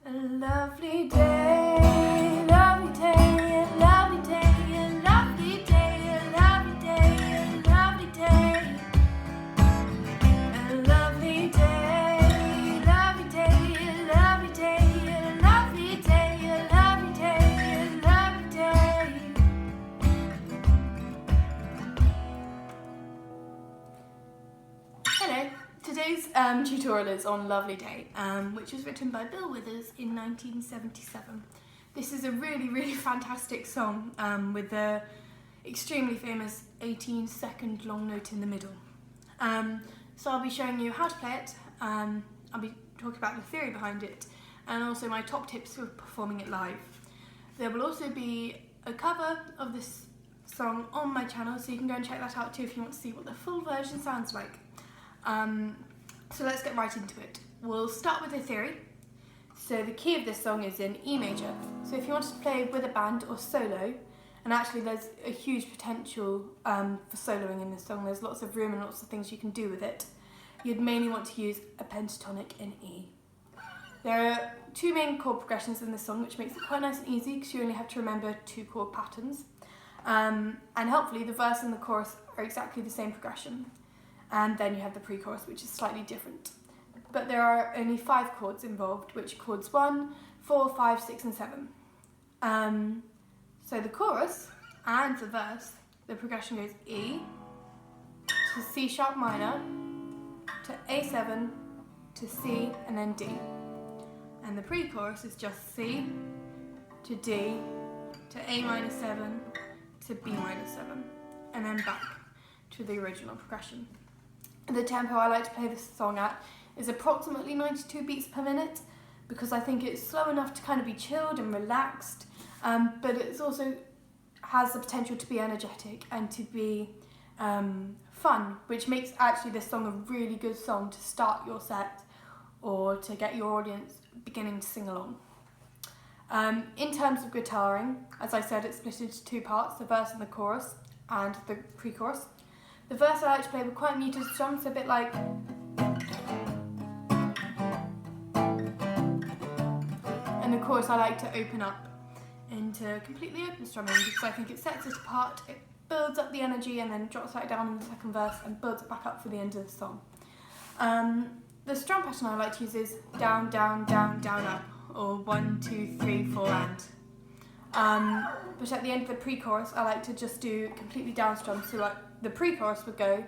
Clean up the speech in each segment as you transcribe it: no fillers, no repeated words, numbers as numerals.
A lovely day, lovely day, lovely day, lovely day, lovely day, lovely day. A lovely day, lovely day, lovely day, lovely day, lovely day, lovely day. Hello. Today's tutorial is on Lovely Day, which was written by Bill Withers in 1977. This is a really fantastic song with the extremely famous 18-second long note in the middle. So I'll be showing you how to play it, I'll be talking about the theory behind it, and also my top tips for performing it live. There will also be a cover of this song on my channel, so you can go and check that out too if you want to see what the full version sounds like. So let's get right into it. We'll start with the theory. So the key of this song is in E major. So if you wanted to play with a band or solo, and actually there's a huge potential for soloing in this song, there's lots of room and lots of things you can do with it, you'd mainly want to use a pentatonic in E. There are two main chord progressions in this song, which makes it quite nice and easy because you only have to remember two chord patterns. And helpfully the verse and the chorus are exactly the same progression. And then you have the pre-chorus, which is slightly different. But there are only 5 chords involved, which are chords 1, 4, 5, 6 and 7. So the chorus and the verse, the progression goes E to C sharp minor, to A7, to C and then D. And the pre-chorus is just C to D, to A minor 7, to B minor 7, and then back to the original progression. The tempo I like to play this song at is approximately 92 beats per minute because I think it's slow enough to kind of be chilled and relaxed, but it also has the potential to be energetic and to be fun, which makes actually this song a really good song to start your set or to get your audience beginning to sing along. In terms of guitaring, as I said, it's split into 2 parts, the verse and the chorus and the pre-chorus. The verse I like to play with quite muted strums, a bit like, and the chorus I like to open up into completely open strumming because I think it sets it apart, it builds up the energy and then drops right down in the second verse and builds it back up for the end of the song. The strum pattern I like to use is down, down, down, down, up, or 1, 2, 3, 4 and. But at the end of the pre-chorus I like to just do completely down strums, so like the pre-chorus would go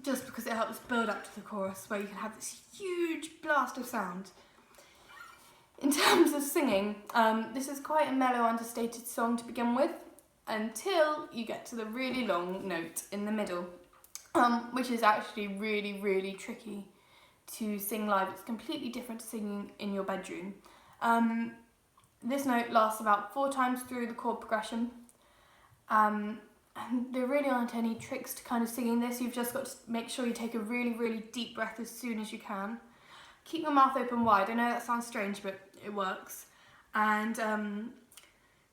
just because it helps build up to the chorus where you can have this huge blast of sound. In terms of singing, this is quite a mellow, understated song to begin with until you get to the really long note in the middle, which is actually really tricky to sing live. It's completely different to singing in your bedroom. This note lasts about 4 times through the chord progression. And there really aren't any tricks to kind of singing this. You've just got to make sure you take a really deep breath as soon as you can. Keep your mouth open wide. I know that sounds strange, but it works. And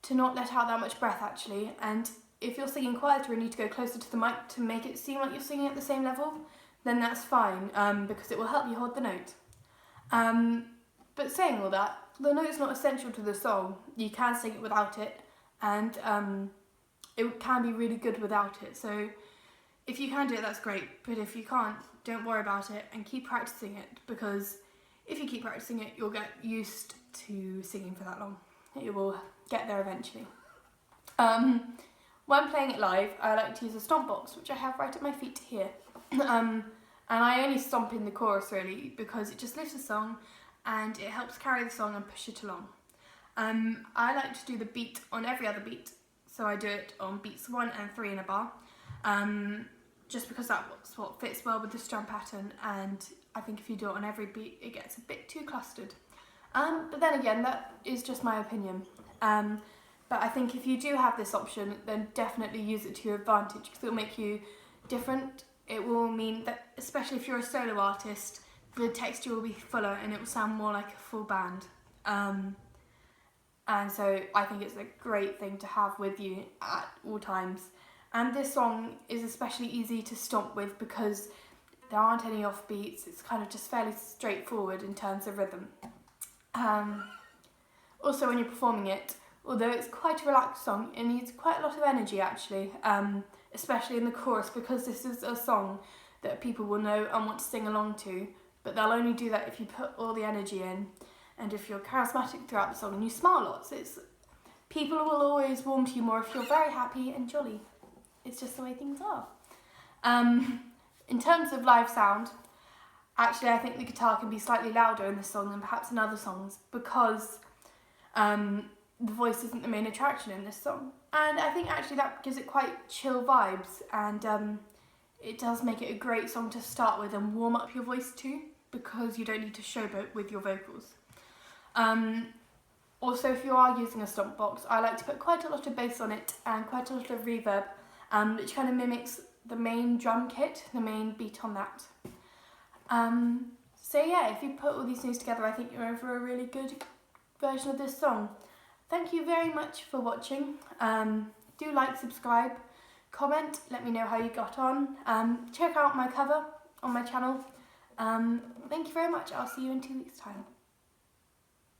to not let out that much breath actually. And if you're singing quieter and need to go closer to the mic to make it seem like you're singing at the same level, then that's fine, because it will help you hold the note. But saying all that, the note's not essential to the song. You can sing it without it, and it can be really good without it. So if you can do it, that's great, but if you can't, don't worry about it and keep practicing it, because if you keep practicing it, you'll get used to singing for that long. You will get there eventually. When playing it live, I like to use a stomp box, which I have right at my feet here. And I only stomp in the chorus really because it just lifts the song and it helps carry the song and push it along. I like to do the beat on every other beat, so I do it on beats 1 and 3 in a bar, just because that's what fits well with the strum pattern, and I think if you do it on every beat it gets a bit too clustered. But then again, that is just my opinion. But I think if you do have this option, then definitely use it to your advantage because it will make you different. It will mean that, especially if you're a solo artist, the texture will be fuller and it will sound more like a full band. and so I think it's a great thing to have with you at all times. And this song is especially easy to stomp with because there aren't any offbeats. It's kind of just fairly straightforward in terms of rhythm. Also, when you're performing it, although it's quite a relaxed song, it needs quite a lot of energy actually, especially in the chorus, because this is a song that people will know and want to sing along to, but they'll only do that if you put all the energy in, and if you're charismatic throughout the song and you smile lots. People will always warm to you more if you're very happy and jolly. It's just the way things are. In terms of live sound, actually I think the guitar can be slightly louder in this song than perhaps in other songs, because the voice isn't the main attraction in this song. And I think actually that gives it quite chill vibes, and it does make it a great song to start with and warm up your voice to, because you don't need to showboat with your vocals. Also, if you are using a stomp box, I like to put quite a lot of bass on it and quite a lot of reverb, which kind of mimics the main drum kit, the main beat on that. So yeah, if you put all these things together, I think you're in for a really good version of this song. Thank you very much for watching. Do like, subscribe, comment, let me know how you got on. Check out my cover on my channel. Thank you very much. I'll see you in 2 weeks' time.